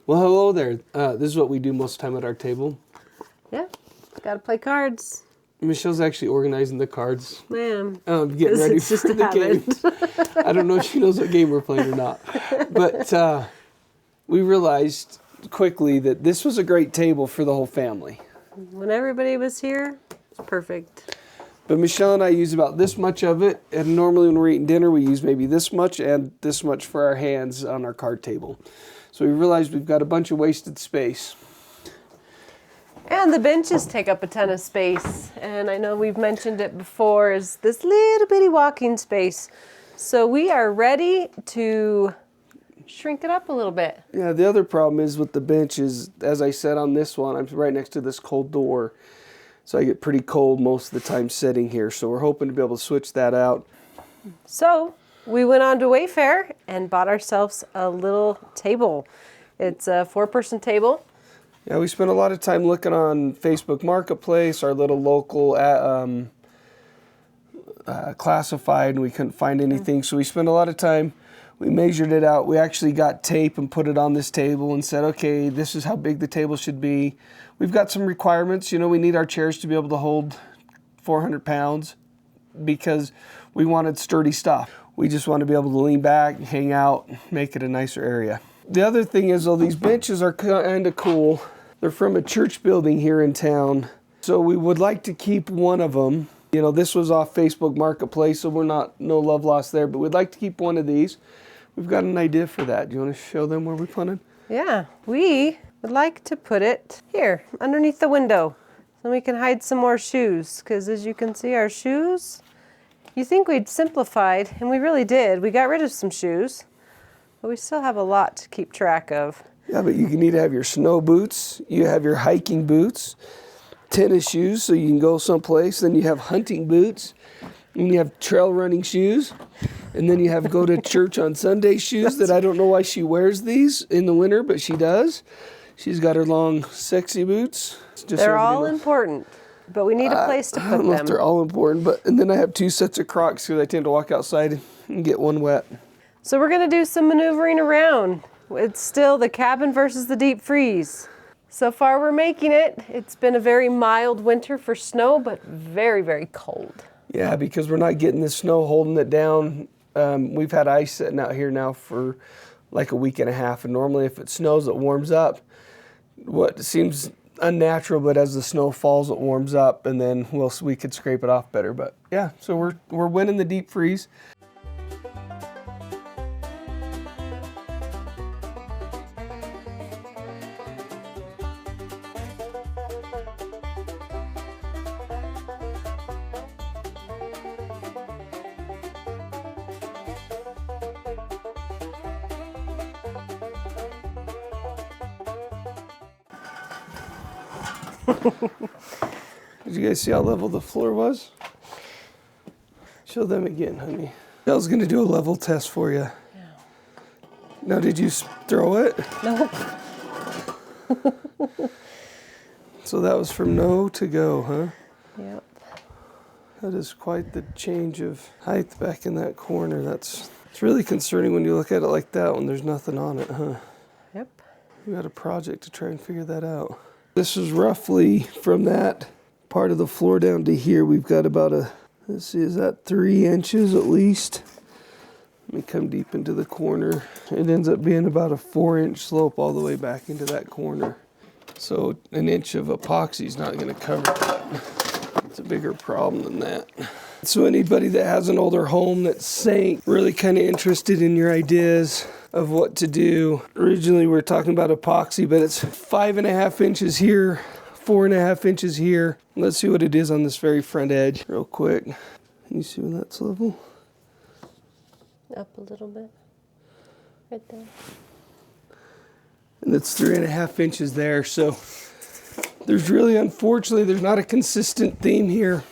Well, hello there. This is what we do most of the time at our table. Yeah, gotta play cards. Michelle's actually organizing the cards. Man, getting ready it's just for the game. I don't know if she knows what game we're playing or not. But we realized quickly that this was a great table for the whole family. When everybody was here, it's perfect. But Michelle and I use about this much of it, and normally when we're eating dinner, we use maybe this much and this much for our hands on our card table. So we realized we've got a bunch of wasted space. And the benches take up a ton of space. And I know we've mentioned it before, is this little bitty walking space. So we are ready to shrink it up a little bit. Yeah, the other problem is with the bench is, as I said on this one, I'm right next to this cold door. So I get pretty cold most of the time sitting here. So we're hoping to be able to switch that out. So we went on to Wayfair and bought ourselves a little table. It's a 4-person table. Yeah, we spent a lot of time looking on Facebook Marketplace, our little local classified, and we couldn't find anything. So we spent a lot of time. We measured it out. We actually got tape and put it on this table and said, okay, this is how big the table should be. We've got some requirements. You know, we need our chairs to be able to hold 400 pounds because we wanted sturdy stuff. We just want to be able to lean back, hang out, make it a nicer area. The other thing is, though, these benches are kind of cool. They're from a church building here in town. So we would like to keep one of them. You know, this was off Facebook Marketplace, so we're no love lost there, but we'd like to keep one of these. We've got an idea for that. Do you want to show them where we put it? Yeah, we would like to put it here, underneath the window, so we can hide some more shoes, because as you can see, our shoes, you think we'd simplified, and we really did. We got rid of some shoes, but we still have a lot to keep track of. Yeah, but you need to have your snow boots, you have your hiking boots, tennis shoes so you can go someplace, then you have hunting boots, and you have trail running shoes, and then you have go to church on Sunday shoes that I don't know why she wears these in the winter, but she does. She's got her long, sexy boots. They're all important, but we need a place to put them. I don't know if they're all important, and then I have 2 sets of Crocs because I tend to walk outside and get one wet. So we're going to do some maneuvering around. It's still the cabin versus the deep freeze. So far we're making it. It's been a very mild winter for snow, but very, very cold. Yeah, because we're not getting the snow holding it down. We've had ice sitting out here now for like a week and a half, and normally if it snows, it warms up. What seems unnatural, but as the snow falls, it warms up, and then we could scrape it off better. But yeah, so we're winning the deep freeze. Did you guys see how level the floor was? Show them again, honey. I was going to do a level test for you. Yeah. Now, did you throw it? Nope. So that was from no to go, huh? Yep. That is quite the change of height back in that corner. It's really concerning when you look at it like that when there's nothing on it, huh? Yep. We got a project to try and figure that out. This is roughly from that part of the floor down to here. We've got about let's see, is that 3 inches at least? Let me come deep into the corner. It ends up being about a 4-inch slope all the way back into that corner. So 1 inch of epoxy is not going to cover that. It's a bigger problem than that. So anybody that has an older home that's sank, really kind of interested in your ideas of what to do. Originally we were talking about epoxy, but it's 5.5 inches here, 4.5 inches here. Let's see what it is on this very front edge real quick. Can you see when that's level? Up a little bit, right there. And it's 3.5 inches there. So there's really, unfortunately, there's not a consistent theme here.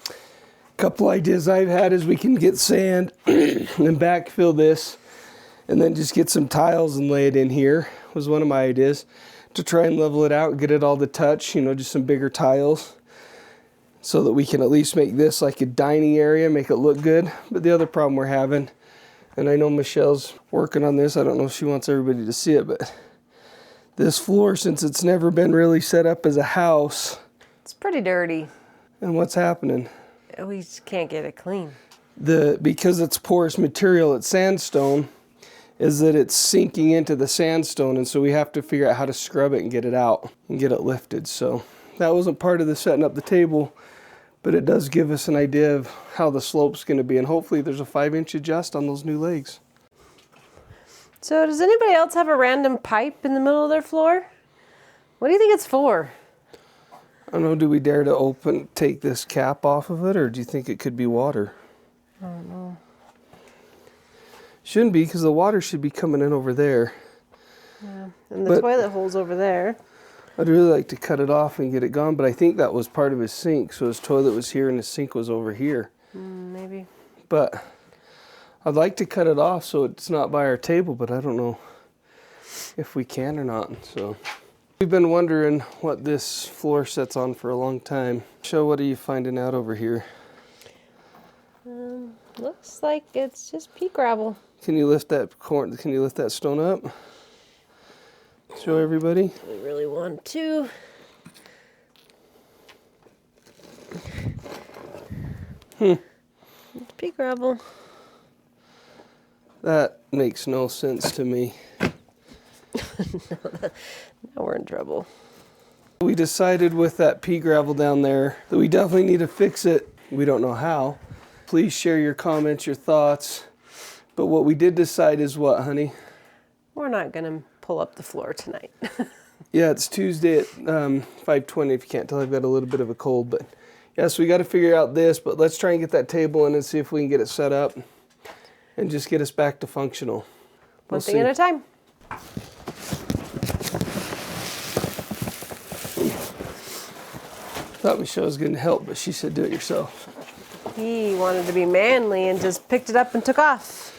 A couple ideas I've had is we can get sand and backfill this and then just get some tiles and lay it in here was one of my ideas to try and level it out, get it all to touch, just some bigger tiles so that we can at least make this like a dining area, make it look good. But the other problem we're having, and I know Michelle's working on this, I don't know if she wants everybody to see it, but This floor, since it's never been really set up as a house, It's pretty dirty. and what's happening? We just can't get it clean. Because it's porous material, it's sandstone, is that it's sinking into the sandstone, and so we have to figure out how to scrub it and get it out and get it lifted. So that wasn't part of the setting up the table, but it does give us an idea of how the slope's going to be, and hopefully there's a 5-inch adjust on those new legs. So does anybody else have a random pipe in the middle of their floor? What do you think it's for? I don't know, do we dare to take this cap off of it, or do you think it could be water? I don't know. Shouldn't be, because the water should be coming in over there. Yeah, and the toilet hole's over there. I'd really like to cut it off and get it gone, but I think that was part of his sink, so his toilet was here and his sink was over here. Maybe. But I'd like to cut it off so it's not by our table, but I don't know if we can or not. So we've been wondering what this floor set's on for a long time. So what are you finding out over here? Looks like it's just pea gravel. Can you lift that Can you lift that stone up? Show everybody. We really want to. It's pea gravel. That makes no sense to me. Now we're in trouble. We decided with that pea gravel down there that we definitely need to fix it. We don't know how. Please share your comments, your thoughts. But what we did decide is what, honey? We're not going to pull up the floor tonight. Yeah, it's Tuesday at 5:20. If you can't tell, I've got a little bit of a cold. But yeah, so we got to figure out this. But let's try and get that table in and see if we can get it set up and just get us back to functional. One thing at a time. Thought Michelle was going to help, but she said do it yourself. He wanted to be manly and just picked it up and took off.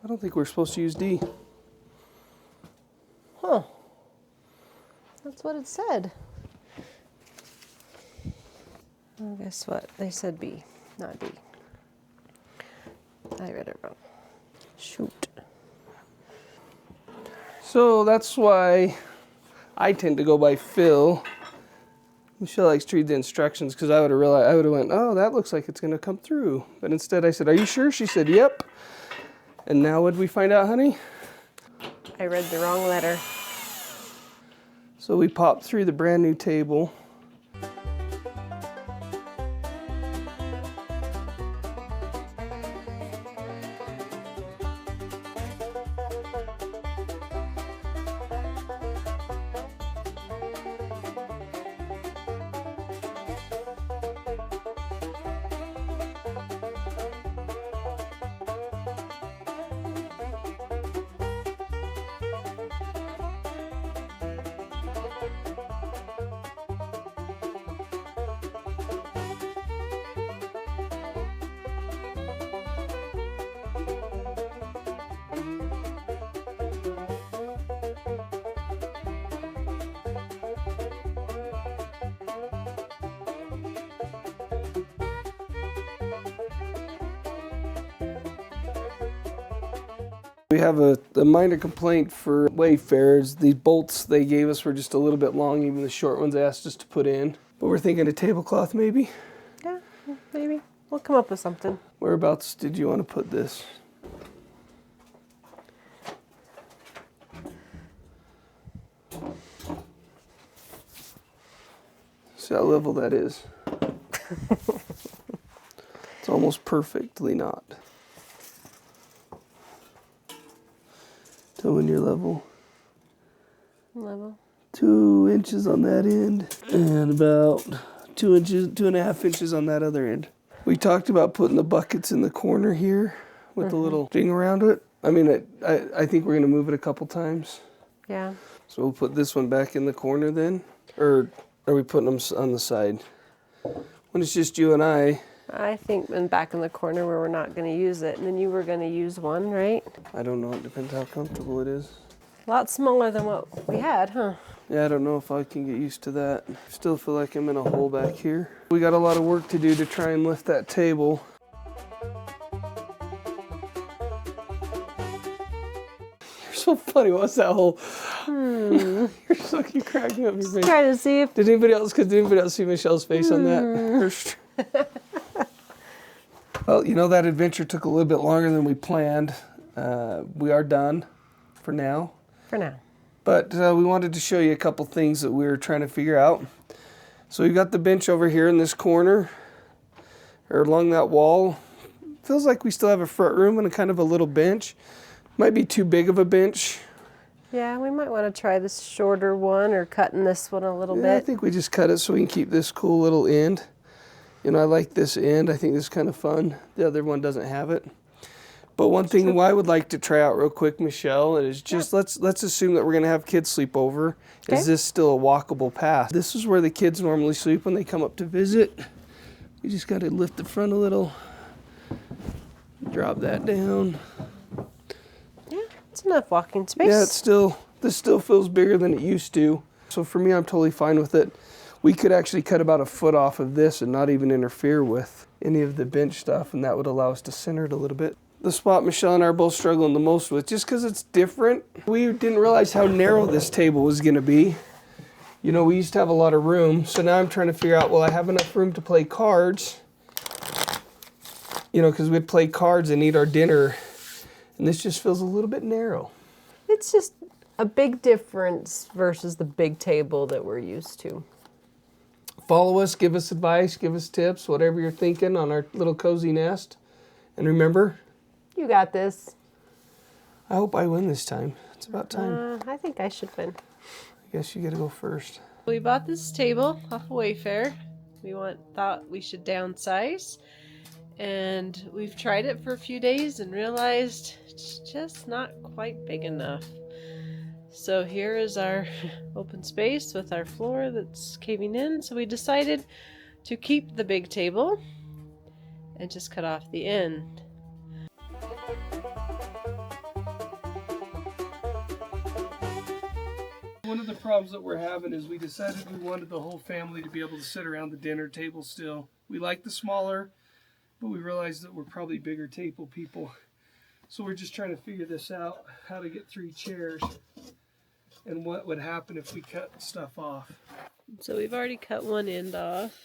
I don't think we're supposed to use D. Huh. That's what it said. Well, guess what? They said B, not D. I read it wrong. Shoot. So that's why I tend to go by Phil. Michelle likes to read the instructions because I would have realized, I would have went, oh, that looks like it's going to come through. But instead I said, are you sure? She said, yep. And now what did we find out, honey? I read the wrong letter. So we popped through the brand new table. We have a minor complaint for wayfarers. The bolts they gave us were just a little bit long, even the short ones they asked us to put in. But we're thinking a tablecloth maybe? Yeah, maybe. We'll come up with something. Whereabouts did you want to put this? See how level that is? It's almost perfectly not. Tell when you're level. Level. 2 inches on that end, and about 2 inches, 2.5 inches on that other end. We talked about putting the buckets in the corner here with the little thing around it. I mean, I think we're gonna move it a couple times. Yeah. So we'll put this one back in the corner then, or are we putting them on the side? When it's just you and I think back in the corner where we're not going to use it, and then you were going to use one, right? don't know. It depends how comfortable it is. A lot smaller than what we had, huh? Yeah, I don't know if I can get used to that. Still feel like I'm in a hole back here. We got a lot of work to do to try and lift that table. You're so funny. What's that whole? You're so you crack me up. Your face. Try to see if Did anybody else see Michelle's face on that? Well, you know, that adventure took a little bit longer than we planned. We are done for now. For now. But we wanted to show you a couple things that we were trying to figure out. So we've got the bench over here in this corner, or along that wall. Feels like we still have a front room and a kind of a little bench. Might be too big of a bench. Yeah, we might want to try this shorter one or cutting this one a little Yeah, I bit. think we just cut it so we can keep this cool little end. You know, I like this end. I think this is kind of fun. The other one doesn't have it. But one thing I would like to try out real quick, Michelle, is just let's assume that we're going to have kids sleep over. Okay. Is this still a walkable path? This is where the kids normally sleep when they come up to visit. You just got to lift the front a little. Drop that down. Yeah, it's enough walking space. Yeah, this still feels bigger than it used to. So for me, I'm totally fine with it. We could actually cut about a foot off of this and not even interfere with any of the bench stuff, and that would allow us to center it a little bit. The spot Michelle and I are both struggling the most with, just because it's different. We didn't realize how narrow this table was going to be. You know, we used to have a lot of room, so now I'm trying to figure out, will I have enough room to play cards? You know, because we'd play cards and eat our dinner, and this just feels a little bit narrow. It's just a big difference versus the big table that we're used to. Follow us, give us advice, give us tips, whatever you're thinking on our little cozy nest. And remember, You got this. I hope I win this time. It's about time. I think I should win. I guess you gotta go first. We bought this table off of Wayfair. We thought we should downsize. And we've tried it for a few days and realized it's just not quite big enough. So here is our open space with our floor that's caving in. So we decided to keep the big table and just cut off the end. One of the problems that we're having is we decided we wanted the whole family to be able to sit around the dinner table still. We like the smaller, but we realized that we're probably bigger table people. So we're just trying to figure this out, how to get 3 chairs and what would happen if we cut stuff off. So we've already cut one end off.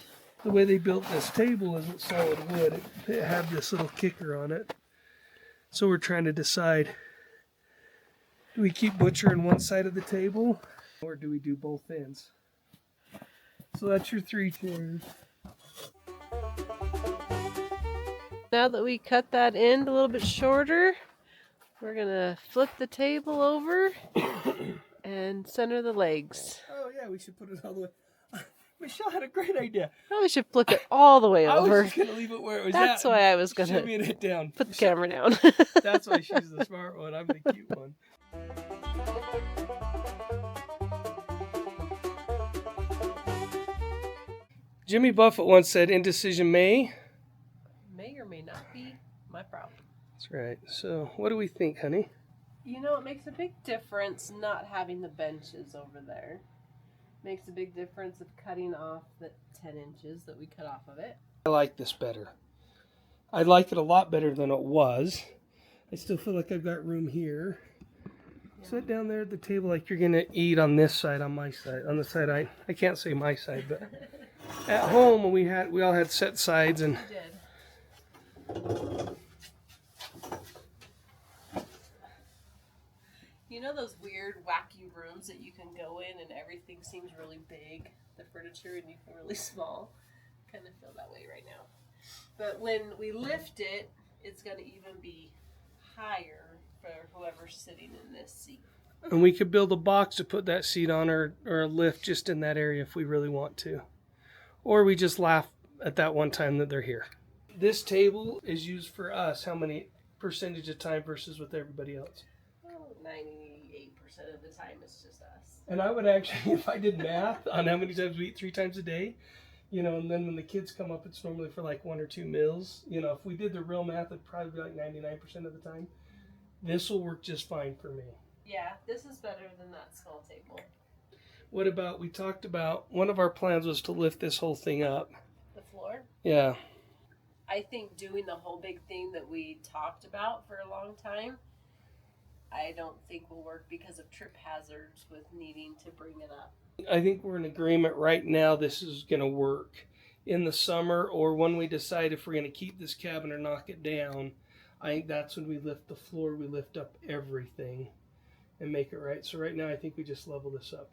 The way they built this table isn't solid wood. It had this little kicker on it. So we're trying to decide, do we keep butchering one side of the table or do we do both ends? So that's your 3 chairs. Now that we cut that end a little bit shorter, we're gonna flip the table over and center the legs. Oh yeah, we should put it all the way. Michelle had a great idea. Probably should flip it all the way I was over. just gonna leave it where it was That's at. why I was gonna Shimmying it down. put the camera down. That's why she's the smart one. I'm the cute one. Jimmy Buffett once said, indecision may May or may not be my problem. That's right. So what do we think, honey? You know, it makes a big difference not having the benches over there. Makes a big difference of cutting off the 10 inches that we cut off of it. I like this better. I like it a lot better than it was. I still feel like I've got room here. Yeah. Sit down there at the table like you're gonna eat on this side, on my side, on the side I can't say my side, but at home we all had set sides and. We did. You know those weird, wacky rooms that you can go in and everything seems really big, the furniture, and you feel really small? Kind of feel that way right now. But when we lift it, it's going to even be higher for whoever's sitting in this seat. And we could build a box to put that seat on, or a lift just in that area if we really want to. Or we just laugh at that one time that they're here. This table is used for us how many percentage of time versus with everybody else? Well, 98% of the time it's just us. And I would actually, if I did math on how many times we eat 3 times a day, you know, and then when the kids come up, it's normally for like 1 or 2 meals. You know, if we did the real math, it'd probably be like 99% of the time. This will work just fine for me. Yeah, this is better than that small table. What about, we talked about, one of our plans was to lift this whole thing up. The floor? Yeah. I think doing the whole big thing that we talked about for a long time, I don't think will work because of trip hazards with needing to bring it up. I think we're in agreement right now this is going to work. In the summer, or when we decide if we're going to keep this cabin or knock it down, I think that's when we lift the floor, we lift up everything and make it right. So right now I think we just level this up.